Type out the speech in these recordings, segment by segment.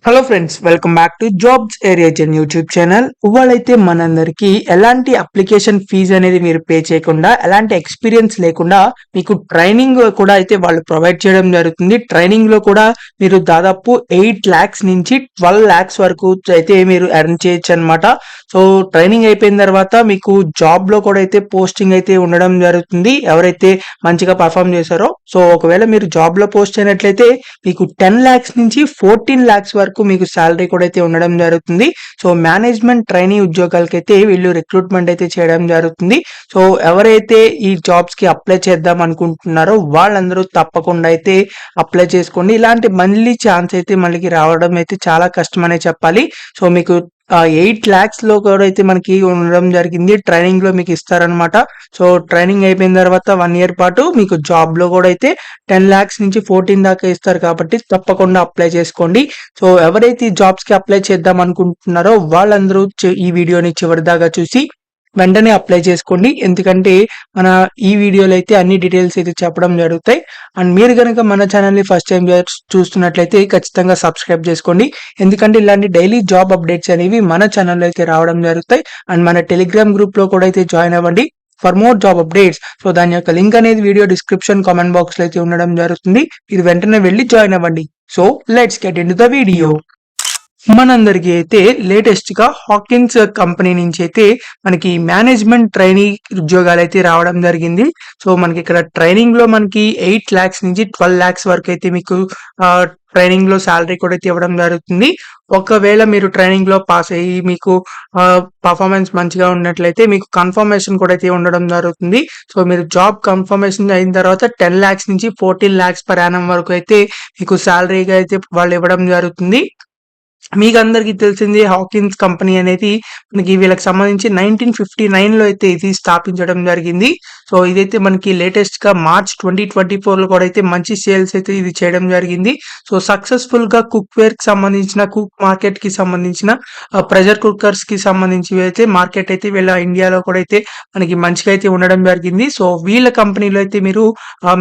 Hello friends, welcome back to jobs area YouTube channel. ఇవాళైతే మనందరికి ఎలాంటి అప్లికేషన్ ఫీజు అనేది మీరు పే చేయకుండా, ఎలాంటి ఎక్స్పీరియన్స్ లేకుండా మీకు ట్రైనింగ్ కూడా అయితే వాళ్ళు ప్రొవైడ్ చేయడం జరుగుతుంది. ట్రైనింగ్ లో కూడా మీరు దాదాపు 8 lakhs నుంచి 12 lakhs వరకు అయితే మీరు ఎర్న్ చేయొచ్చు అనమాట. సో ట్రైనింగ్ అయిపోయిన తర్వాత మీకు జాబ్ లో కూడా అయితే పోస్టింగ్ అయితే ఉండడం జరుగుతుంది. ఎవరైతే మంచిగా పర్ఫామ్ చేశారో, సో ఒకవేళ మీరు జాబ్ లో పోస్ట్ అయినట్లయితే మీకు 10 lakhs నుంచి 14 lakhs వరకు మీకు శాలరీ కూడా అయితే ఉండడం జరుగుతుంది. సో మేనేజ్మెంట్ ట్రైనీ ఉద్యోగాలకైతే వీళ్ళు రిక్రూట్మెంట్ అయితే చేయడం జరుగుతుంది. సో ఎవరైతే ఈ జాబ్స్ కి అప్లై చేద్దాం అనుకుంటున్నారో వాళ్ళందరూ తప్పకుండా అయితే అప్లై చేసుకోండి. ఇలాంటి మళ్ళీ ఛాన్స్ అయితే మళ్ళీ రావడం అయితే చాలా కష్టం అనే చెప్పాలి. సో మీకు 8 lakhs లో కూడా అయితే మనకి ఉండడం జరిగింది. ట్రైనింగ్ లో మీకు ఇస్తారనమాట. సో ట్రైనింగ్ అయిపోయిన తర్వాత 1 year పాటు మీకు జాబ్ లో కూడా అయితే 10 lakhs నుంచి 14 దాకా ఇస్తారు కాబట్టి తప్పకుండా అప్లై చేసుకోండి. సో ఎవరైతే ఈ జాబ్స్ కి అప్లై చేద్దాం అనుకుంటున్నారో వాళ్ళందరూ ఈ వీడియోని చివరి దాకా చూసి వెంటనే అప్లై చేసుకోండి. ఎందుకంటే మన ఈ వీడియోలో అయితే అన్ని డీటెయిల్స్ అయితే చెప్పడం జరుగుతాయి. అండ్ మీరు కనుక మన ఛానల్ ని ఫస్ట్ టైం చూస్తున్నట్లయితే ఖచ్చితంగా సబ్స్క్రైబ్ చేసుకోండి. ఎందుకంటే ఇలాంటి డైలీ జాబ్ అప్డేట్స్ అనేవి మన ఛానల్లో అయితే రావడం జరుగుతాయి. అండ్ మన టెలిగ్రామ్ గ్రూప్ లో కూడా అయితే జాయిన్ అవ్వండి for more job updates. So దాని యొక్క లింక్ అనేది వీడియో డిస్క్రిప్షన్ కామెంట్ బాక్స్ లో అయితే ఉండడం జరుగుతుంది. ఇది వెంటనే వెళ్ళి జాయిన్ అవ్వండి. So let's get in to the video. మనందరికీ అయితే లేటెస్ట్ గా హాకిన్స్ కంపెనీ నుంచి అయితే మనకి మేనేజ్మెంట్ ట్రైనీ ఉద్యోగాలు అయితే రావడం జరిగింది. సో మనకి ఇక్కడ ట్రైనింగ్ లో మనకి 8 lakhs నుంచి 12 lakhs వరకు అయితే మీకు ట్రైనింగ్ లో శాలరీ కూడా అయితే ఇవ్వడం జరుగుతుంది. ఒకవేళ మీరు ట్రైనింగ్ లో పాస్ అయ్యి మీకు పర్ఫార్మెన్స్ మంచిగా ఉన్నట్లయితే మీకు కన్ఫర్మేషన్ కూడా అయితే ఉండడం జరుగుతుంది. సో మీరు జాబ్ కన్ఫర్మేషన్ అయిన తర్వాత 10 lakhs నుంచి 14 lakhs per annum వరకు అయితే మీకు శాలరీగా అయితే వాళ్ళు ఇవ్వడం జరుగుతుంది. మీకు అందరికీ తెలిసింది హాకిన్స్ కంపెనీ అనేది మనకి వీళ్ళకి సంబంధించి 1959 లో అయితే ఇది స్థాపించడం జరిగింది. సో ఇదైతే మనకి లేటెస్ట్ గా March 2024 లో కూడా అయితే మంచి సేల్స్ అయితే ఇది చేయడం జరిగింది. సో సక్సెస్ఫుల్ గా కుక్ వేర్ కి సంబంధించిన కుక్ మార్కెట్ కి సంబంధించిన ప్రెషర్ కుక్కర్స్ కి సంబంధించి అయితే మార్కెట్ అయితే వీళ్ళ ఇండియాలో కూడా అయితే మనకి మంచిగా అయితే ఉండడం జరిగింది. సో వీళ్ళ కంపెనీలో అయితే మీరు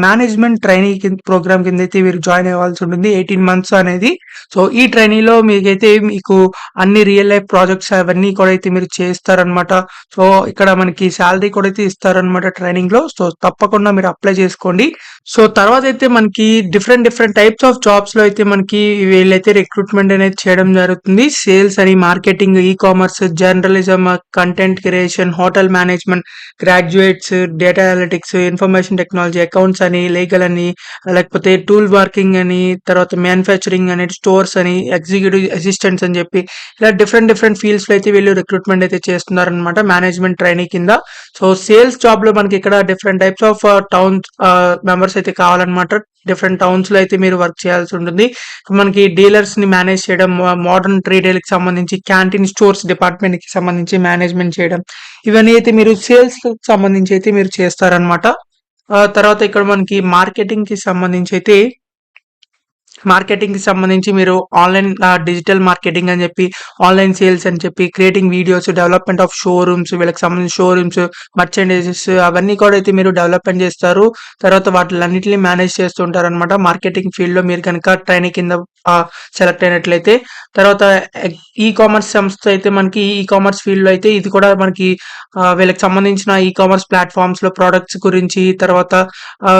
మేనేజ్మెంట్ ట్రైనీ ప్రోగ్రామ్ కింద అయితే మీరు జాయిన్ అవ్వాల్సి ఉంటుంది 18 months అనేది. సో ఈ ట్రైనీలో మీకైతే మీకు అన్ని రియల్ లైఫ్ ప్రాజెక్ట్స్ అవన్నీ కూడా అయితే మీరు చేస్తారనమాట. సో ఇక్కడ మనకి శాలరీ కూడా అయితే ఇస్తారనమాట ట్రైనింగ్ లో. సో తప్పకుండా మీరు అప్లై చేసుకోండి. సో తర్వాత అయితే మనకి డిఫరెంట్ టైప్స్ ఆఫ్ జాబ్స్ లో అయితే మనకి వీళ్ళైతే రిక్రూట్మెంట్ అనేది చేయడం జరుగుతుంది. సేల్స్ అని, marketing, e commerce, journalism, content creation, hotel management, graduates, data analytics, information technology, accounts అని, లీగల్ అని, లేకపోతే టూల్ వర్కింగ్ అని, తర్వాత మ్యానుఫ్యాక్చరింగ్ అని, స్టోర్స్ అని, ఎగ్జిక్యూటివ్ అసిస్టెంట్స్ అని చెప్పి ఇలా డిఫరెంట్ ఫీల్డ్స్ లో అయితే వీళ్ళు రిక్రూట్మెంట్ అయితే చేస్తున్నారనమాట మేనేజ్మెంట్ ట్రైనీ కింద. సో సేల్స్ జాబ్ లో మనకి ఇక్కడ different types of towns members అయితే కావాలన్నమాట. డిఫరెంట్ టౌన్స్ లో అయితే మీరు వర్క్ చేయాల్సి ఉంటుంది. మనకి డీలర్స్ ని మేనేజ్ చేయడం, మోడర్న్ రీటైల్ కి సంబంధించి, క్యాంటీన్ స్టోర్స్ డిపార్ట్మెంట్ కి సంబంధించి మేనేజ్మెంట్ చేయడం, ఇవన్నీ అయితే మీరు సేల్స్ కి సంబంధించి అయితే మీరు చేస్తారనమాట. తర్వాత ఇక్కడ మనకి మార్కెటింగ్ కి సంబంధించి మీరు ఆన్లైన్ డిజిటల్ మార్కెటింగ్ అని చెప్పి, ఆన్లైన్ సేల్స్ అని చెప్పి, creating videos, development of showrooms, వీళ్ళకి సంబంధించిన షోరూమ్స్, మర్చెండైజెస్ అవన్నీ కూడా అయితే మీరు డెవలప్మెంట్ చేస్తారు. తర్వాత వాటిలన్నింటినీ మేనేజ్ చేస్తూ ఉంటారు అనమాట మార్కెటింగ్ ఫీల్డ్ లో మీరు కనుక ట్రైనింగ్ కింద సెలెక్ట్ అయినట్లయితే. తర్వాత ఈ కామర్స్ సంస్థ అయితే మనకి ఈ కామర్స్ ఫీల్డ్ లో అయితే ఇది కూడా మనకి వీళ్ళకి సంబంధించిన ఈ కామర్స్ ప్లాట్ఫామ్స్ లో ప్రొడక్ట్స్ గురించి, తర్వాత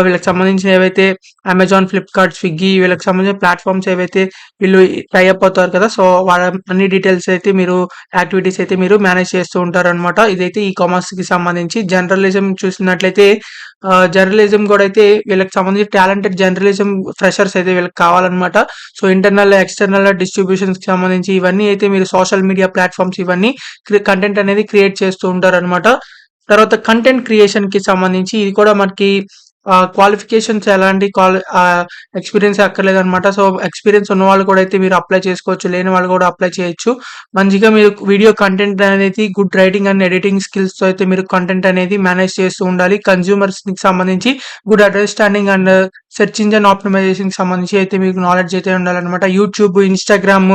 వీళ్ళకి సంబంధించిన ఏవైతే అమెజాన్, ఫ్లిప్కార్ట్, స్విగ్గీ వీళ్ళకి సంబంధించిన ప్లాట్ఫామ్స్ ఏవైతే వీళ్ళు టైఅప్ అవుతారు కదా, సో వాళ్ళ అన్ని డీటెయిల్స్ అయితే మీరు యాక్టివిటీస్ అయితే మీరు మేనేజ్ చేస్తూ ఉంటారు అనమాట. ఇదైతే ఈ కామర్స్ కి సంబంధించి. జర్నలిజం చూసినట్లయితే జర్నలిజం కూడా అయితే వీళ్ళకి సంబంధించి టాలెంటెడ్ జర్నలిజం ఫ్రెషర్స్ అయితే వీళ్ళకి కావాలన్నమాట. సో ఇంటర్నల్, ఎక్స్టర్నల్ డిస్ట్రిబ్యూషన్స్ కి సంబంధించి ఇవన్నీ అయితే మీరు సోషల్ మీడియా ప్లాట్ఫామ్స్ ఇవన్నీ కంటెంట్ అనేది క్రియేట్ చేస్తూ ఉంటారు అనమాట. తర్వాత కంటెంట్ క్రియేషన్ కి సంబంధించి ఇది కూడా మనకి క్వాలిఫికేషన్స్ ఎలాంటి ఎక్స్పీరియన్స్ అక్కర్లేదు అనమాట. సో ఎక్స్పీరియన్స్ ఉన్న వాళ్ళు కూడా అయితే మీరు అప్లై చేసుకోవచ్చు, లేని వాళ్ళు కూడా అప్లై చేయొచ్చు. మంచిగా మీరు వీడియో కంటెంట్ అనేది good writing and editing skills తో అయితే మీరు కంటెంట్ అనేది మేనేజ్ చేస్తూ ఉండాలి. కన్స్యూమర్స్ కి సంబంధించి good understanding and search engine optimisation కి సంబంధించి అయితే మీకు నాలెడ్జ్ అయితే ఉండాలన్నమాట. యూట్యూబ్, ఇన్స్టాగ్రామ్,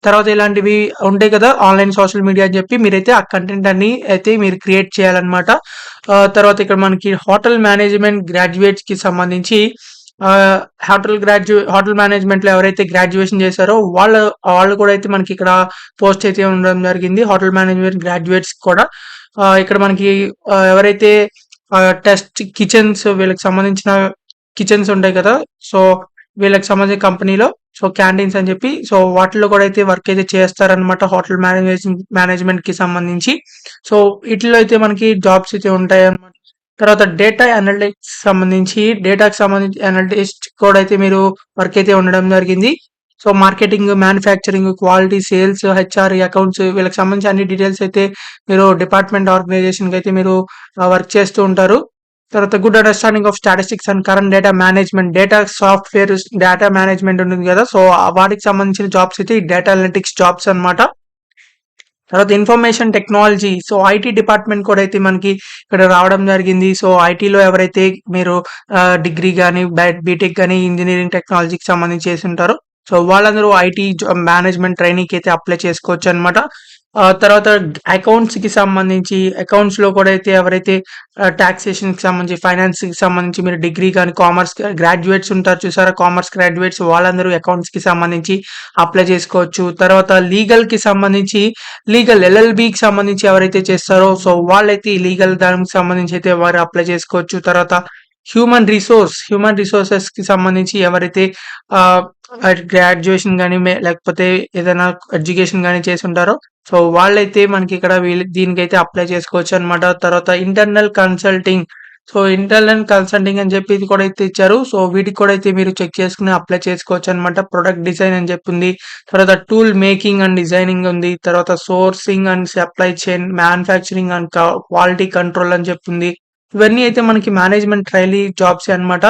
తర్వాత ఇలాంటివి ఉంటాయి కదా ఆన్లైన్ సోషల్ మీడియా అని చెప్పి మీరైతే ఆ కంటెంట్ అన్ని అయితే మీరు క్రియేట్ చేయాలన్నమాట. తర్వాత ఇక్కడ మనకి హోటల్ మేనేజ్మెంట్ గ్రాడ్యుయేట్స్ కి సంబంధించి హోటల్ మేనేజ్మెంట్‌లో ఎవరైతే గ్రాడ్యుయేషన్ చేశారో వాళ్ళు కూడా అయితే మనకి ఇక్కడ పోస్ట్ అయితే ఉండడం జరిగింది. హోటల్ మేనేజ్మెంట్ గ్రాడ్యుయేట్స్ కూడా ఇక్కడ మనకి ఎవరైతే టెస్ట్ కిచెన్స్ వీళ్ళకి సంబంధించిన కిచెన్స్ ఉంటాయి కదా! సో, వీళ్ళకి సంబంధించిన కంపెనీలో క్యాంటీన్స్ అని చెప్పి వాటిల్లో కూడా అయితే వర్క్ అయితే చేస్తారనమాట హోటల్ మేనేజ్మెంట్‌కి సంబంధించి. సో, ఈటిల్లో అయితే మనకి జాబ్స్ అయితే ఉంటాయన్నమాట. తర్వాత డేటాకి సంబంధించి అనలిటిస్ట్ కూడా అయితే మీరు వర్క్ అయితే ఉండడం జరిగింది. So, marketing, manufacturing, quality, sales, HR, accounts వీళ్ళకి సంబంధించి అన్ని డీటెయిల్స్ అయితే మీరు డిపార్ట్మెంట్ ఆర్గనైజేషన్‌కి అయితే మీరు వర్క్ చేస్తూ ఉంటారు. తర్వాత good understanding of statistics and current data management, data management ఉంటుంది కదా! సో, వాటికి సంబంధించిన జాబ్స్ అయితే ఈ డేటా అనలిటిక్స్ జాబ్స్ అన్నమాట. తర్వాత ఇన్ఫర్మేషన్ టెక్నాలజీ. ఐటీ డిపార్ట్మెంట్ కూడా అయితే మనకి ఇక్కడ రావడం జరిగింది. ఐటీలో ఎవరైతే మీరు డిగ్రీ గాని, బీటెక్ గాని, ఇంజినీరింగ్ టెక్నాలజీకి సంబంధించి చేసుంటారో వాళ్ళందరూ ఐటీ మేనేజ్మెంట్ ట్రైనీకి అయితే అప్లై చేసుకోవచ్చనమాట. తర్వాత అకౌంట్స్‌కి సంబంధించి అకౌంట్స్‌లో కూడా అయితే ఎవరైతే టాక్సేషన్‌కి సంబంధించి, ఫైనాన్స్‌కి సంబంధించి మీరు డిగ్రీ గాని, కామర్స్ గ్రాడ్యుయేట్స్ ఉంటారు చూసారా? కామర్స్ గ్రాడ్యుయేట్స్ వాళ్ళందరూ అకౌంట్స్‌కి సంబంధించి అప్లై చేసుకోవచ్చు. తర్వాత లీగల్‌కి సంబంధించి ఎల్ఎల్‌బికి సంబంధించి ఎవరైతే చేస్తారో వాళ్ళైతే ఈ లీగల్ దానికి సంబంధించి అయితే వారు అప్లై చేసుకోవచ్చు. తర్వాత హ్యూమన్ రిసోర్సెస్‌కి సంబంధించి ఎవరైతే ఆహ్, గ్రాడ్యుయేషన్ గాని, లేకపోతే ఏదైనా ఎడ్యుకేషన్ గాని చేసుంటారో వాళ్ళైతే మనకి ఇక్కడ దీనికైతే అప్లై చేసుకోవచ్చనమాట. తర్వాత ఇంటర్నల్ కన్సల్టింగ్ అని చెప్పి ఇది కూడా అయితే ఇచ్చారు. వీటికి కూడా అయితే మీరు చెక్ చేసుకొని అప్లై చేసుకోవచ్చనమాట. ప్రొడక్ట్ డిజైన్ అని చెప్పి ఉంది. తర్వాత టూల్ మేకింగ్ అండ్ డిజైనింగ్ ఉంది. తర్వాత sourcing and supply chain, manufacturing and quality control అని చెప్పి ఉంది. ఇవన్నీ అయితే మనకి మేనేజ్మెంట్ ట్రైనీ జాబ్సే అన్నమాట.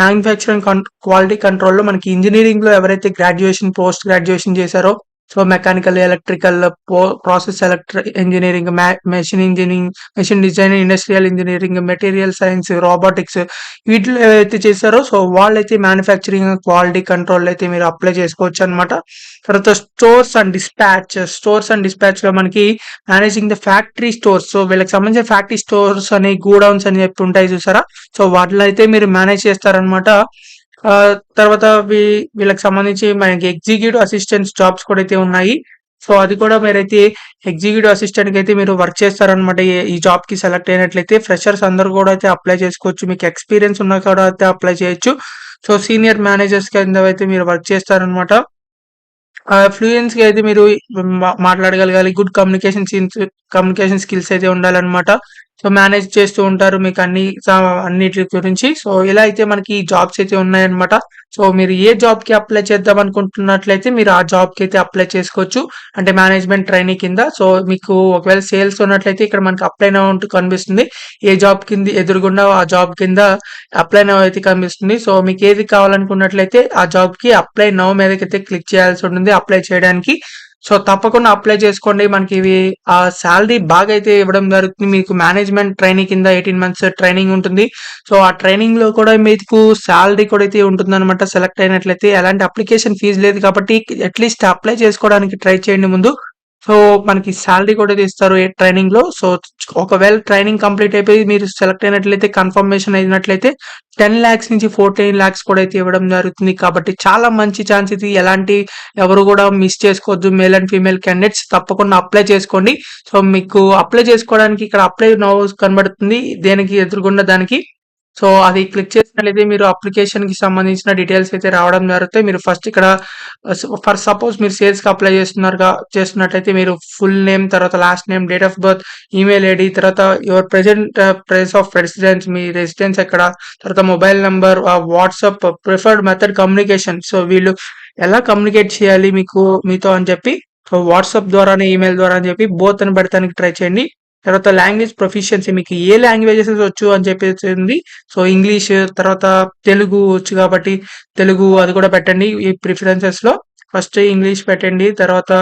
మ్యానుఫ్యాక్చరింగ్ క్వాలిటీ కంట్రోల్‌లో మనకి ఇంజినీరింగ్‌లో ఎవరైతే పోస్ట్ గ్రాడ్యుయేషన్ చేశారో mechanical, electrical, process engineering, machine design, industrial engineering, material science, robotics వీటిలో ఏవైతే చేశారో వాళ్ళైతే మ్యానుఫ్యాక్చరింగ్ క్వాలిటీ కంట్రోల్ అయితే మీరు అప్లై చేసుకోవచ్చన్నమాట. తర్వాత స్టోర్స్ అండ్ డిస్పాచ్‌లో మనకి మేనేజింగ్ ద ఫ్యాక్టరీ స్టోర్స్. వీళ్ళకి సంబంధించిన ఫ్యాక్టరీ స్టోర్స్ అని, గోడౌన్స్ అని చెప్పి ఉంటాయి చూసారా? వాటిలో అయితే మీరు మేనేజ్ చేస్తారనమాట. తర్వాత వీళ్ళకి సంబంధించి మనకి ఎగ్జిక్యూటివ్ అసిస్టెంట్స్ జాబ్స్ కూడా అయితే ఉన్నాయి. అది కూడా మీరైతే ఎగ్జిక్యూటివ్ అసిస్టెంట్‌కి అయితే మీరు వర్క్ చేస్తారనమాట. ఈ జాబ్‌కి సెలెక్ట్ అయినట్లయితే ఫ్రెషర్స్ అందరూ కూడా అయితే అప్లై చేసుకోవచ్చు. మీకు ఎక్స్‌పీరియన్స్ ఉన్నా కూడా అయితే అప్లై చేయొచ్చు. సీనియర్ మేనేజర్స్ కింద అయితే మీరు వర్క్ చేస్తారనమాట. ఫ్లూయెన్స్‌గా అయితే మీరు మాట్లాడగలగాలి. గుడ్ కమ్యూనికేషన్ స్కిల్స్ అయితే ఉండాలనమాట. మేనేజ్ చేస్తూ ఉంటారు మీకు అన్నిటి గురించి. ఇలా అయితే మనకి జాబ్స్ అయితే ఉన్నాయన్నమాట. మీరు ఏ జాబ్‌కి అప్లై చేద్దాం అనుకుంటున్నట్లయితే మీరు ఆ జాబ్‌కి అయితే అప్లై చేసుకోవచ్చు. అంటే మేనేజ్మెంట్ ట్రైనీ కింద. మీకు ఒకవేళ సేల్స్ ఉన్నట్లయితే ఇక్కడ మనకి అప్లై నౌ అంటూ కనిపిస్తుంది. ఏ జాబ్ కింద ఎదురుగుండా ఆ జాబ్ కింద అప్లై నౌ అయితే కనిపిస్తుంది. మీకు ఏది కావాలనుకున్నట్లయితే ఆ జాబ్‌కి అప్లై నౌ మీదకైతే క్లిక్ చేయాల్సి ఉంటుంది అప్లై చేయడానికి. తప్పకుండా అప్లై చేసుకోండి. మనకి ఇవి సాలరీ బాగా అయితే ఇవ్వడం జరుగుతుంది. మీకు మేనేజ్మెంట్ ట్రైనీ కింద 18 మంత్స్ ట్రైనింగ్ ఉంటుంది. ఆ ట్రైనింగ్‌లో కూడా మీకు సాలరీ కూడా అయితే ఉంటుందన్నమాట. సెలెక్ట్ అయినట్లయితే ఎలాంటి అప్లికేషన్ ఫీజ్ లేదు కాబట్టి అట్‌లీస్ట్ అప్లై చేసుకోవడానికి ట్రై చేయండి ముందు. మనకి సాలరీ కూడా అయితే ఇస్తారు ట్రైనింగ్‌లో. ఒకవేళ ట్రైనింగ్ కంప్లీట్ అయిపోయి మీరు సెలెక్ట్ అయినట్లయితే, కన్ఫర్మేషన్ అయినట్లయితే 10,00,000 నుంచి 14,00,000 కూడా అయితే ఇవ్వడం జరుగుతుంది. కాబట్టి చాలా మంచి ఛాన్స్ ఇది. ఎవరు కూడా మిస్ చేసుకోవద్దు. మేల్ అండ్ ఫీమేల్ క్యాండిడేట్స్ తప్పకుండా అప్లై చేసుకోండి. మీకు అప్లై చేసుకోవడానికి ఇక్కడ అప్లై నౌ కనబడుతుంది. దేనికి ఎదురుగుండా దానికి. అది క్లిక్ చేసినట్లయితే మీరు అప్లికేషన్‌కి సంబంధించిన డీటెయిల్స్ అయితే రావడం జరుగుతాయి. మీరు ఫస్ట్ ఇక్కడ సపోజ్ మీరు సేల్స్‌కి అప్లై చేస్తున్నట్లయితే మీరు ఫుల్ నేమ్, తర్వాత last name, date of birth, email ID, తర్వాత your present place of residence, మీ రెసిడెన్స్ ఎక్కడ, తర్వాత mobile number, WhatsApp preferred method communication. వీళ్ళు ఎలా కమ్యూనికేట్ చేయాలి మీతో అని చెప్పి వాట్సాప్ ద్వారానే, ఈమెయిల్ ద్వారా అని చెప్పి బోత్ అని పెడతానికి ట్రై చేయండి. తర్వాత లాంగ్వేజ్ ప్రొఫిషియన్సీ, మీకు ఏ లాంగ్వేజెస్ వచ్చు అని చెప్పేసి ఉంది. ఇంగ్లీష్, తర్వాత తెలుగు వచ్చు కాబట్టి తెలుగు అది కూడా పెట్టండి. ఈ ప్రిఫరెన్సెస్‌లో ఫస్ట్ ఇంగ్లీష్ పెట్టండి. తర్వాత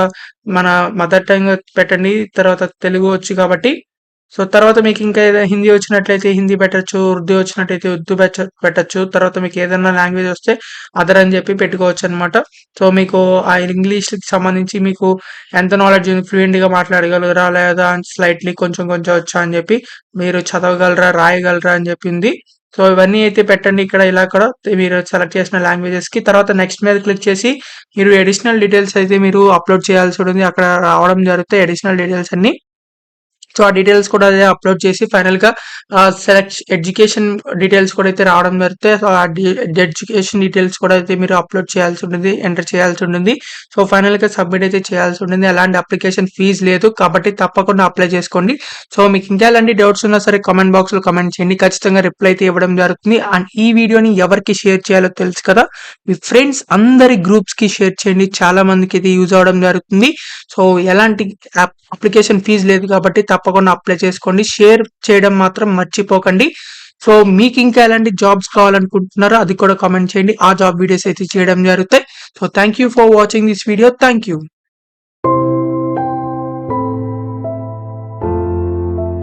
మన మదర్ టంగ్ పెట్టండి. తర్వాత తెలుగు వచ్చు కాబట్టి తర్వాత మీకు ఇంకా ఏదైనా హిందీ వచ్చినట్లయితే హిందీ పెట్టొచ్చు. ఉర్దూ వచ్చినట్టయితే ఉర్దూ పెట్టొచ్చు. తర్వాత మీకు ఏదైనా లాంగ్వేజ్ వస్తే అదర్ అని చెప్పి పెట్టుకోవచ్చనమాట. మీకు ఆ ఇంగ్లీష్‌కి సంబంధించి మీకు ఎంత నాలెడ్జ్ ఉంది, ఫ్లూయెంట్‌గా మాట్లాడగలరా లేదా, స్లైట్‌లీ కొంచెం వచ్చా అని చెప్పి, మీరు చదవగలరా, రాయగలరా అని చెప్పి ఉంది. సో ఇవన్నీ అయితే పెట్టండి ఇక్కడ ఇలా కూడా మీరు సెలెక్ట్ చేసిన లాంగ్వేజెస్‌కి. తర్వాత నెక్స్ట్ మీద క్లిక్ చేసి మీరు అడిషనల్ డీటెయిల్స్ అయితే మీరు అప్‌లోడ్ చేయాల్సి ఉంటుంది. అక్కడ రావడం జరుగుతాయి అడిషనల్ డీటెయిల్స్ అన్నీ. సో, ఆ డీటెయిల్స్ కూడా అదే అప్‌లోడ్ చేసి ఫైనల్‌గా ఎడ్యుకేషన్ డీటెయిల్స్ కూడా అయితే రావడం జరుగుతాయి. సో, ఆ ఎడ్యుకేషన్ డీటెయిల్స్ కూడా అయితే మీరు అప్‌లోడ్ చేయాల్సి ఉంటుంది. ఎంటర్ చేయాల్సి ఉంటుంది. సో, ఫైనల్‌గా సబ్మిట్ అయితే చేయాల్సి ఉంటుంది. ఎలాంటి అప్లికేషన్ ఫీజ్ లేదు. కాబట్టి తప్పకుండా అప్లై చేసుకోండి. సో, మీకు ఇంకా ఎలాంటి డౌట్స్ ఉన్నా సరే కామెంట్ బాక్స్‌లో కామెంట్ చేయండి. ఖచ్చితంగా రిప్లై అయితే ఇవ్వడం జరుగుతుంది. అండ్ ఈ వీడియోని ఎవరికి షేర్ చేయాలో తెలుసు కదా! మీ ఫ్రెండ్స్ అందరి గ్రూప్స్‌కి షేర్ చేయండి. చాలా మందికి ఇది యూజ్ అవ్వడం జరుగుతుంది. సో, ఎలాంటి అప్లికేషన్ ఫీజ్ లేదు కాబట్టి తప్పకుండా అప్లై చేసుకోండి. షేర్ చేయడం మాత్రం మర్చిపోకండి. సో, మీకు ఇంకా ఎలాంటి జాబ్స్ కావాలనుకుంటున్నారో అది కూడా కామెంట్ చేయండి. ఆ జాబ్ వీడియోస్ అయితే చేయడం జరుగుతాయి. So, thank you for watching this video. Thank you.